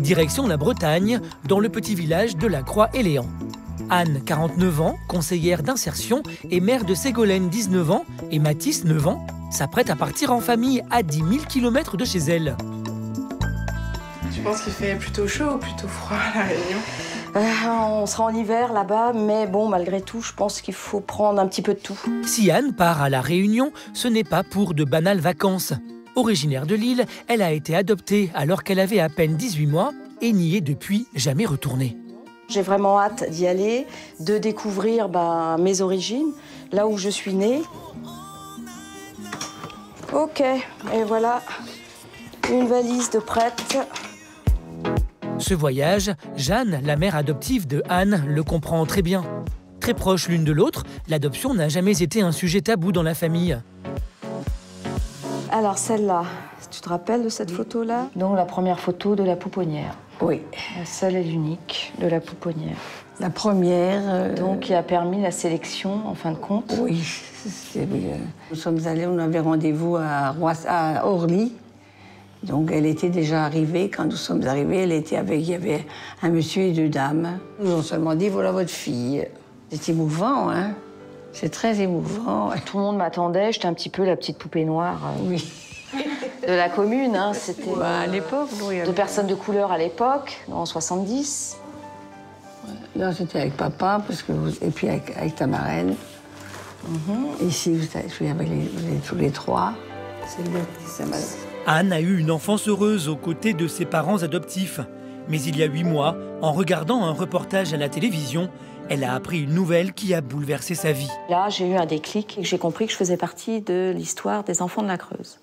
Direction la Bretagne, dans le petit village de la Croix-Éléan. Anne, 49 ans, conseillère d'insertion, et mère de Ségolène, 19 ans, et Mathis, 9 ans, s'apprête à partir en famille à 10 000 km de chez elle. Tu penses qu'il fait plutôt chaud ou plutôt froid à La Réunion ? On sera en hiver là-bas, mais bon, malgré tout, je pense qu'il faut prendre un petit peu de tout. Si Anne part à La Réunion, ce n'est pas pour de banales vacances. Originaire de l'île, elle a été adoptée alors qu'elle avait à peine 18 mois et n'y est depuis jamais retournée. J'ai vraiment hâte d'y aller, de découvrir mes origines, là où je suis née. Ok, et voilà, une valise de prête. Ce voyage, Jeanne, la mère adoptive de Anne, le comprend très bien. Très proches l'une de l'autre, l'adoption n'a jamais été un sujet tabou dans la famille. Alors celle-là, tu te rappelles de cette photo-là? Donc la première photo de la pouponnière. Oui. La seule et l'unique de la pouponnière. La première... Donc qui a permis la sélection, en fin de compte. Oui. Nous sommes allés, on avait rendez-vous à Orly. Donc elle était déjà arrivée. Quand nous sommes arrivés, il y avait un monsieur et deux dames. Ils nous ont seulement dit, voilà votre fille. C'est émouvant, hein? C'est très émouvant. Tout le monde m'attendait, j'étais un petit peu la petite poupée noire. Oui. De la commune, hein. C'était à l'époque, oui. De personnes de couleur à l'époque, en 70. Là, c'était avec papa, et puis avec ta marraine. Ici, je suis avec tous les trois. C'est mal. Anne a eu une enfance heureuse aux côtés de ses parents adoptifs. Mais il y a 8 mois, en regardant un reportage à la télévision, elle a appris une nouvelle qui a bouleversé sa vie. Là, j'ai eu un déclic et j'ai compris que je faisais partie de l'histoire des enfants de la Creuse.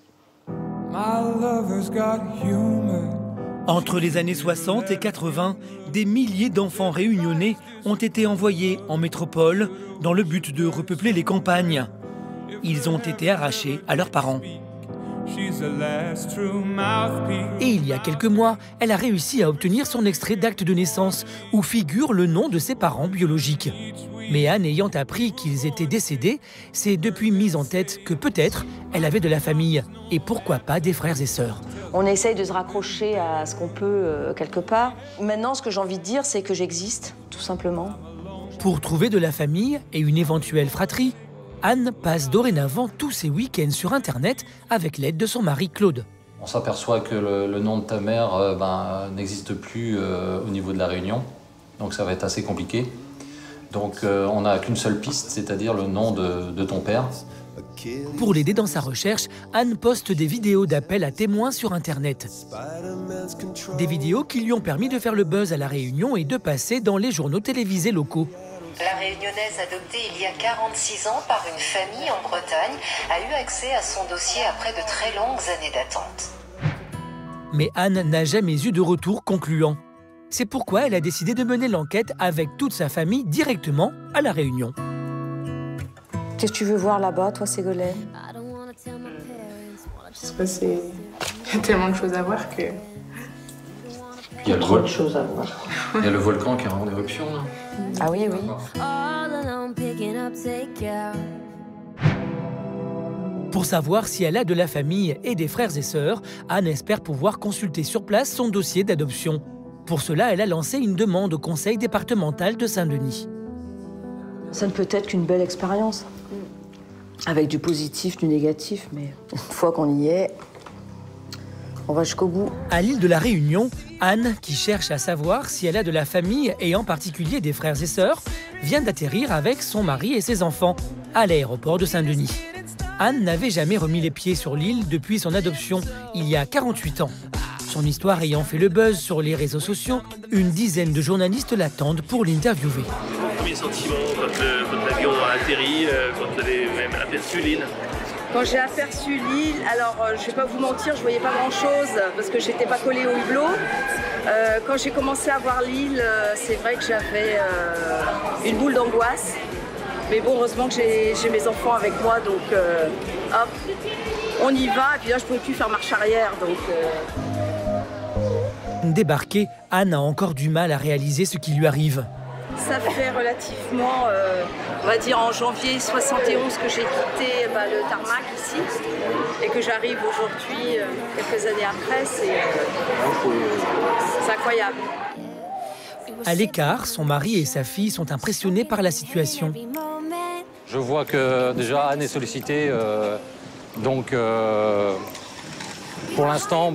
Entre les années 60 et 80, des milliers d'enfants réunionnais ont été envoyés en métropole dans le but de repeupler les campagnes. Ils ont été arrachés à leurs parents. Et il y a quelques mois, elle a réussi à obtenir son extrait d'acte de naissance où figure le nom de ses parents biologiques. Mais Anne, ayant appris qu'ils étaient décédés, s'est depuis mise en tête que peut-être elle avait de la famille et pourquoi pas des frères et sœurs. On essaye de se raccrocher à ce qu'on peut quelque part. Maintenant, ce que j'ai envie de dire, c'est que j'existe, tout simplement. Pour trouver de la famille et une éventuelle fratrie, Anne passe dorénavant tous ses week-ends sur Internet avec l'aide de son mari Claude. On s'aperçoit que le nom de ta mère n'existe plus au niveau de la Réunion, donc ça va être assez compliqué. Donc on n'a qu'une seule piste, c'est-à-dire le nom de ton père. Pour l'aider dans sa recherche, Anne poste des vidéos d'appels à témoins sur Internet. Des vidéos qui lui ont permis de faire le buzz à La Réunion et de passer dans les journaux télévisés locaux. La Réunionnaise adoptée il y a 46 ans par une famille en Bretagne a eu accès à son dossier après de très longues années d'attente. Mais Anne n'a jamais eu de retour concluant. C'est pourquoi elle a décidé de mener l'enquête avec toute sa famille directement à La Réunion. Qu'est-ce que tu veux voir là-bas, toi, Ségolène? Je sais pas, il y a tellement de choses à voir que... Il y a trop de choses à voir. Il y a le volcan qui est en éruption, là. Ah oui, oui. Pour savoir si elle a de la famille et des frères et sœurs, Anne espère pouvoir consulter sur place son dossier d'adoption. Pour cela, elle a lancé une demande au conseil départemental de Saint-Denis. Ça ne peut être qu'une belle expérience. Avec du positif, du négatif, mais une fois qu'on y est, on va jusqu'au bout. À l'île de la Réunion, Anne, qui cherche à savoir si elle a de la famille et en particulier des frères et sœurs, vient d'atterrir avec son mari et ses enfants à l'aéroport de Saint-Denis. Anne n'avait jamais remis les pieds sur l'île depuis son adoption, il y a 48 ans. Son histoire ayant fait le buzz sur les réseaux sociaux, une dizaine de journalistes l'attendent pour l'interviewer. Premier sentiment quand l'avion a atterri, quand vous avez même aperçu l'île? Quand j'ai aperçu l'île, alors je vais pas vous mentir, je voyais pas grand-chose parce que j'étais pas collée au hublot. Quand j'ai commencé à voir l'île, c'est vrai que j'avais une boule d'angoisse. Mais bon, heureusement que j'ai mes enfants avec moi, donc hop, on y va. Et puis là, je pouvais plus faire marche arrière, donc... Débarquée, Anne a encore du mal à réaliser ce qui lui arrive. Ça fait relativement, on va dire en janvier 71 que j'ai quitté le tarmac ici et que j'arrive aujourd'hui, quelques années après, c'est incroyable. À l'écart, son mari et sa fille sont impressionnés par la situation. Je vois que déjà Anne est sollicitée, donc pour l'instant,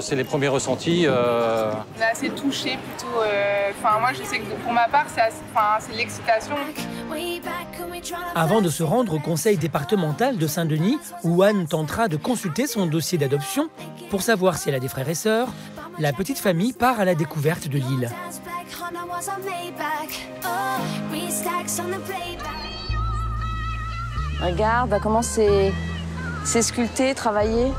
c'est les premiers ressentis. On est assez touchés plutôt. Moi, je sais que pour ma part, c'est de l'excitation. Avant de se rendre au conseil départemental de Saint-Denis, où Anne tentera de consulter son dossier d'adoption pour savoir si elle a des frères et sœurs, la petite famille part à la découverte de l'île. Regarde comment c'est sculpté, travaillé.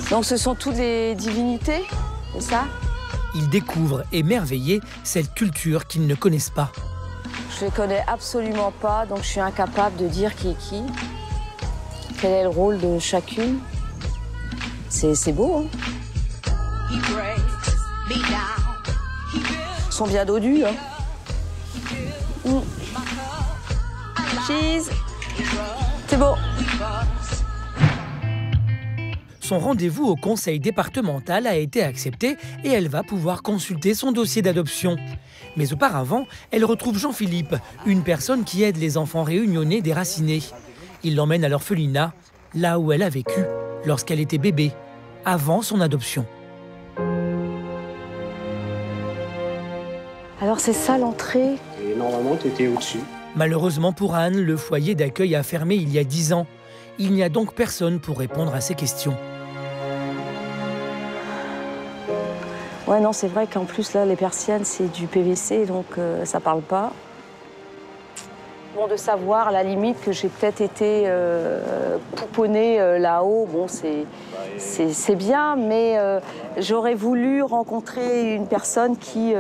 Donc ce sont toutes les divinités, c'est ça? Ils découvrent, émerveillés, cette culture qu'ils ne connaissent pas. Je ne connais absolument pas, donc je suis incapable de dire qui est qui. Quel est le rôle de chacune. C'est beau, hein? Ils sont bien dodus, hein? Cheese. C'est beau. Son rendez-vous au conseil départemental a été accepté et elle va pouvoir consulter son dossier d'adoption. Mais auparavant, elle retrouve Jean-Philippe, une personne qui aide les enfants réunionnais déracinés. Il l'emmène à l'orphelinat, là où elle a vécu lorsqu'elle était bébé, avant son adoption. Alors c'est ça l'entrée? Et normalement, tu étais au-dessus. Malheureusement pour Anne, le foyer d'accueil a fermé il y a 10 ans. Il n'y a donc personne pour répondre à ces questions. Ouais, non, c'est vrai qu'en plus, là, les persiennes, c'est du PVC, donc ça parle pas. Bon, de savoir, à la limite, que j'ai peut-être été pouponnée là-haut, bon, c'est bien, mais j'aurais voulu rencontrer une personne qui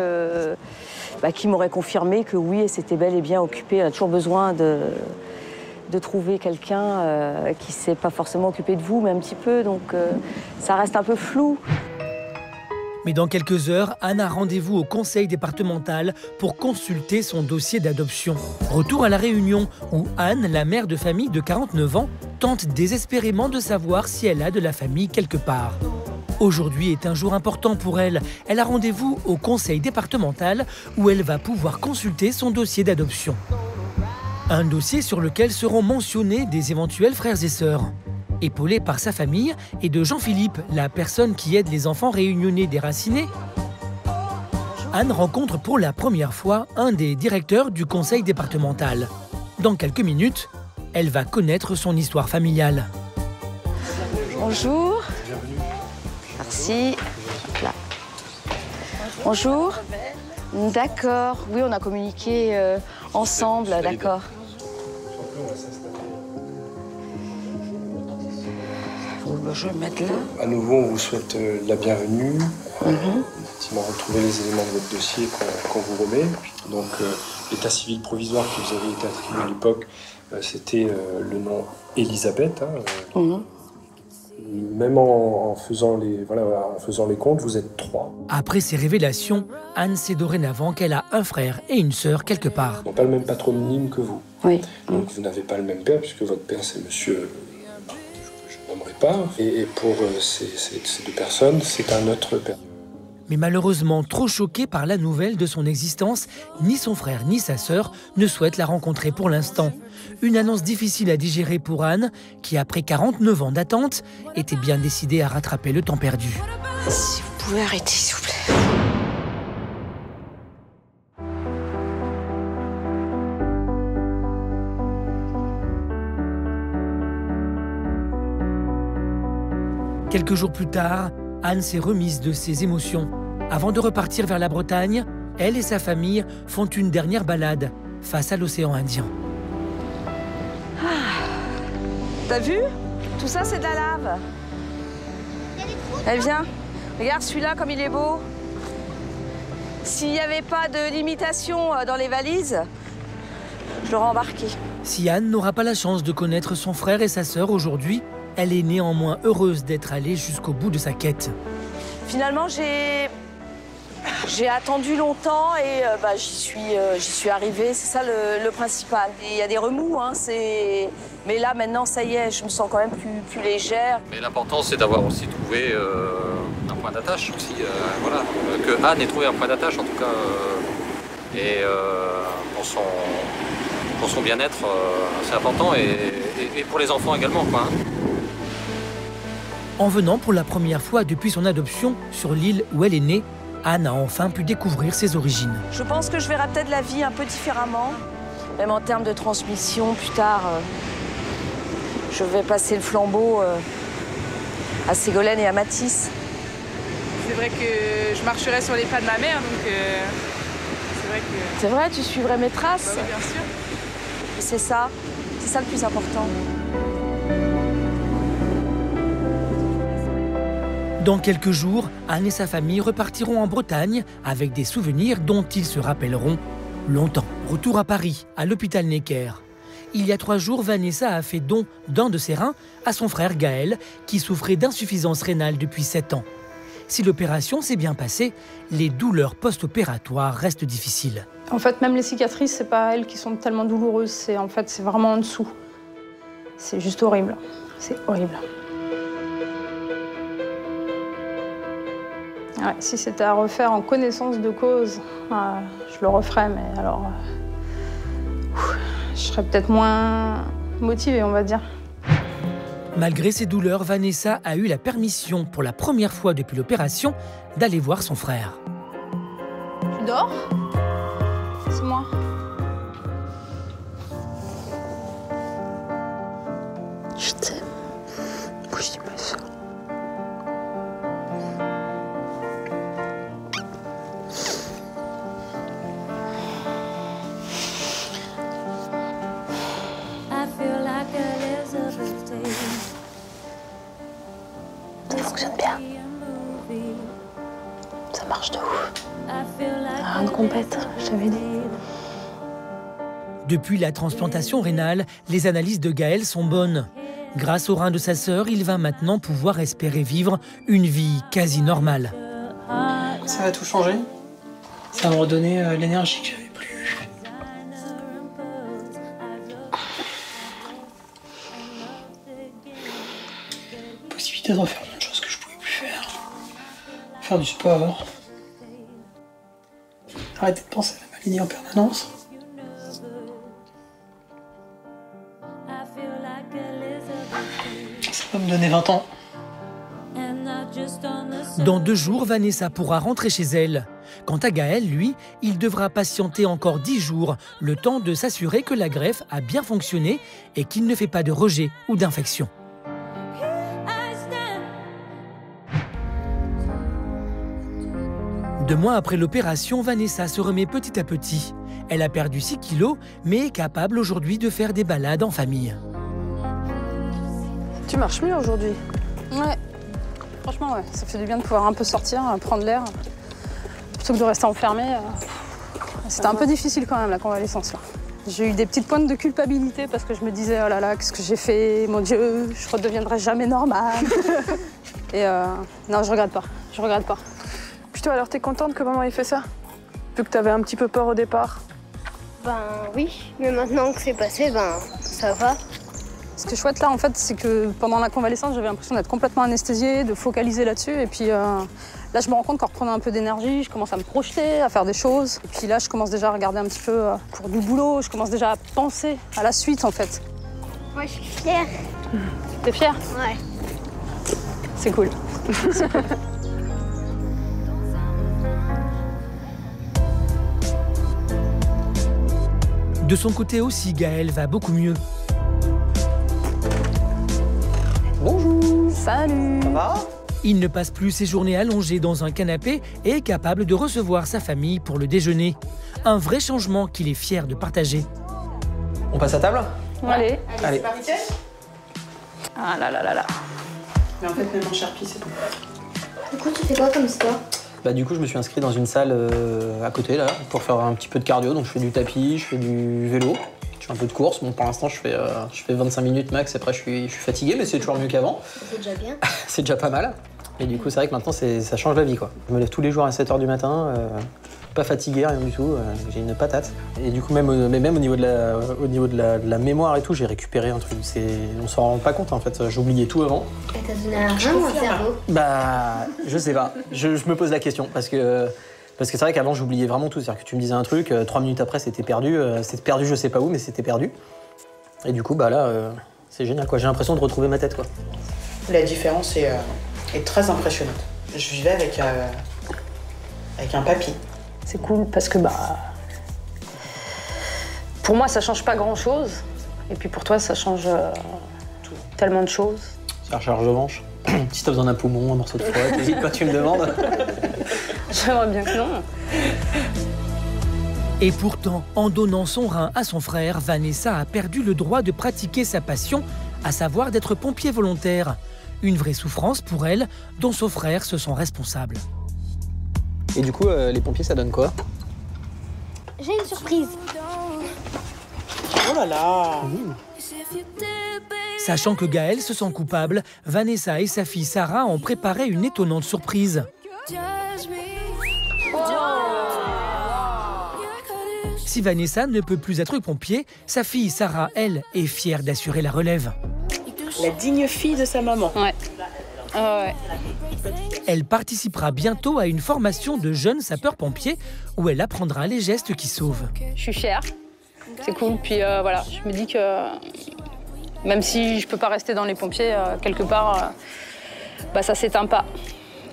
m'aurait confirmé que oui, elle s'était bel et bien occupée. Elle a toujours besoin de trouver quelqu'un qui ne s'est pas forcément occupé de vous, mais un petit peu, donc ça reste un peu flou. Mais dans quelques heures, Anne a rendez-vous au conseil départemental pour consulter son dossier d'adoption. Retour à La Réunion, où Anne, la mère de famille de 49 ans, tente désespérément de savoir si elle a de la famille quelque part. Aujourd'hui est un jour important pour elle. Elle a rendez-vous au conseil départemental où elle va pouvoir consulter son dossier d'adoption. Un dossier sur lequel seront mentionnés des éventuels frères et sœurs. Épaulée par sa famille et de Jean-Philippe, la personne qui aide les enfants réunionnais déracinés, Anne rencontre pour la première fois un des directeurs du conseil départemental. Dans quelques minutes, elle va connaître son histoire familiale. Bonjour. Merci. Là. Bonjour. D'accord. Oui, on a communiqué ensemble, d'accord. Je vais me mettre là. À nouveau, on vous souhaite la bienvenue. Effectivement, retrouver les éléments de votre dossier qu'on vous remet. Donc, l'état civil provisoire qui vous avait été attribué à l'époque, c'était le nom Elisabeth. Même en faisant les comptes, vous êtes 3. Après ces révélations, Anne sait dorénavant qu'elle a un frère et une sœur quelque part. Ils n'ont pas le même patronyme que vous. Oui. Donc, vous n'avez pas le même père, puisque votre père, c'est monsieur... pas. Et pour ces deux personnes, c'est un autre père. Mais malheureusement, trop choqué par la nouvelle de son existence, ni son frère ni sa sœur ne souhaitent la rencontrer pour l'instant. Une annonce difficile à digérer pour Anne, qui après 49 ans d'attente, était bien décidée à rattraper le temps perdu. Si vous pouvez arrêter, s'il vous plaît. Quelques jours plus tard, Anne s'est remise de ses émotions. Avant de repartir vers la Bretagne, elle et sa famille font une dernière balade face à l'océan Indien. T'as vu? Tout ça, c'est de la lave. Elle vient. Regarde celui-là, comme il est beau. S'il n'y avait pas de limitation dans les valises, je l'aurais embarqué. Si Anne n'aura pas la chance de connaître son frère et sa sœur aujourd'hui, elle est néanmoins heureuse d'être allée jusqu'au bout de sa quête. Finalement, j'ai J'ai attendu longtemps et j'y suis arrivée, c'est ça le principal. Il y a des remous, hein, mais là maintenant ça y est, je me sens quand même plus légère. Mais l'important c'est d'avoir aussi trouvé un point d'attache aussi, voilà. Que Anne ait trouvé un point d'attache en tout cas, et pour son bien-être, c'est important et pour les enfants également, quoi. Hein. En venant pour la première fois depuis son adoption sur l'île où elle est née, Anne a enfin pu découvrir ses origines. Je pense que je verrai peut-être la vie un peu différemment, même en termes de transmission plus tard. Je vais passer le flambeau à Ségolène et à Mathis. C'est vrai que je marcherai sur les pas de ma mère, donc c'est vrai que... C'est vrai, tu suivrais mes traces? Bah oui, bien sûr. C'est ça le plus important. Dans quelques jours, Anne et sa famille repartiront en Bretagne avec des souvenirs dont ils se rappelleront longtemps. Retour à Paris, à l'hôpital Necker. Il y a 3 jours, Vanessa a fait don d'un de ses reins à son frère Gaël, qui souffrait d'insuffisance rénale depuis 7 ans. Si l'opération s'est bien passée, les douleurs post-opératoires restent difficiles. En fait, même les cicatrices, c'est pas elles qui sont tellement douloureuses, c'est vraiment en dessous. C'est juste horrible. C'est horrible. Ouais, si c'était à refaire en connaissance de cause, je le referais, mais alors... je serais peut-être moins motivée, on va dire. Malgré ses douleurs, Vanessa a eu la permission, pour la première fois depuis l'opération, d'aller voir son frère. Tu dors? C'est moi. Je t'aime. Oui, ma soeur. Ça fonctionne bien. Ça marche de ouf. Rien de compète, je t'avais dit. Depuis la transplantation rénale, les analyses de Gaël sont bonnes. Grâce au rein de sa sœur, il va maintenant pouvoir espérer vivre une vie quasi normale. Ça va tout changer. Ça va me redonner l'énergie que j'avais plus. Possibilité de refaire plein de choses que je pouvais plus faire. Faire du sport. Arrêter de penser à m'aligner en permanence. Ça va me donner 20 ans. Dans 2 jours, Vanessa pourra rentrer chez elle. Quant à Gaël, lui, il devra patienter encore 10 jours, le temps de s'assurer que la greffe a bien fonctionné et qu'il ne fait pas de rejet ou d'infection. Deux mois après l'opération, Vanessa se remet petit à petit. Elle a perdu 6 kilos, mais est capable aujourd'hui de faire des balades en famille. Tu marches mieux aujourd'hui? Ouais. Franchement, ouais. Ça fait du bien de pouvoir un peu sortir, prendre l'air, plutôt que de rester enfermé. C'était un peu difficile quand même, la convalescence, là. J'ai eu des petites pointes de culpabilité parce que je me disais, oh là là, qu'est-ce que j'ai fait? Mon Dieu, je redeviendrai jamais normale. Et non, je regrette pas. Je regrette pas. Plutôt, alors t'es contente que maman ait fait ça? Vu que t'avais un petit peu peur au départ. Ben oui, mais maintenant que c'est passé, ben ça va. Ce qui est chouette là, en fait, c'est que pendant la convalescence, j'avais l'impression d'être complètement anesthésiée, de focaliser là-dessus. Et puis là, je me rends compte qu'en reprenant un peu d'énergie, je commence à me projeter, à faire des choses. Et puis là, je commence déjà à regarder un petit peu pour du boulot. Je commence déjà à penser à la suite, en fait. Moi, je suis fière. T'es fière? Ouais. C'est cool. C'est cool. De son côté aussi, Gaël va beaucoup mieux. Bonjour. Salut. Ça va? Il ne passe plus ses journées allongées dans un canapé et est capable de recevoir sa famille pour le déjeuner. Un vrai changement qu'il est fier de partager. On passe à table? Allez. Allez. Ah là là là là. Mais en fait, même en charpie, c'est bon. Du coup, tu fais quoi comme sport? Bah du coup, je me suis inscrit dans une salle à côté là pour faire un petit peu de cardio. Donc je fais du tapis, je fais du vélo, je fais un peu de course. Bon, pour l'instant, je fais 25 minutes max. Après, je suis fatigué, mais c'est toujours mieux qu'avant. C'est déjà bien. C'est déjà pas mal. Et du coup, c'est vrai que maintenant, ça change la vie, quoi. Je me lève tous les jours à 7h du matin, pas fatigué, rien du tout, j'ai une patate. Et du coup, même au niveau de la mémoire et tout, j'ai récupéré un truc. On s'en rend pas compte, en fait. J'oubliais tout avant. Et t'as donné un rein au cerveau? Bah, je sais pas. Je me pose la question, parce que c'est vrai qu'avant, j'oubliais vraiment tout. C'est-à-dire que tu me disais un truc, 3 minutes après, c'était perdu. C'était perdu, je sais pas où, mais c'était perdu. Et du coup, bah là, c'est génial, quoi. J'ai l'impression de retrouver ma tête, quoi. La différence est très impressionnante. Je vivais avec un papy. C'est cool parce que pour moi ça change pas grand chose et puis pour toi ça change tellement de choses. Ça recharge revanche. Si t'as besoin d'un poumon, un morceau de foie, t'hésites pas, tu me demandes. J'aimerais bien que non. Et pourtant, en donnant son rein à son frère, Vanessa a perdu le droit de pratiquer sa passion, à savoir d'être pompier volontaire. Une vraie souffrance pour elle, dont son frère se sent responsable. Et du coup, les pompiers, ça donne quoi? J'ai une surprise. Oh là là! Sachant que Gaël se sent coupable, Vanessa et sa fille Sarah ont préparé une étonnante surprise. Si Vanessa ne peut plus être pompier, sa fille Sarah, elle, est fière d'assurer la relève. La digne fille de sa maman. Ouais. Ouais. Elle participera bientôt à une formation de jeunes sapeurs-pompiers où elle apprendra les gestes qui sauvent. Je suis fière, c'est cool. Puis voilà, je me dis que même si je peux pas rester dans les pompiers, quelque part, ça s'éteint pas.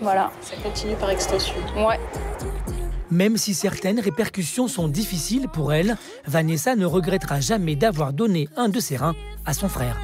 Voilà. Ça continue par extension. Ouais. Même si certaines répercussions sont difficiles pour elle, Vanessa ne regrettera jamais d'avoir donné un de ses reins à son frère.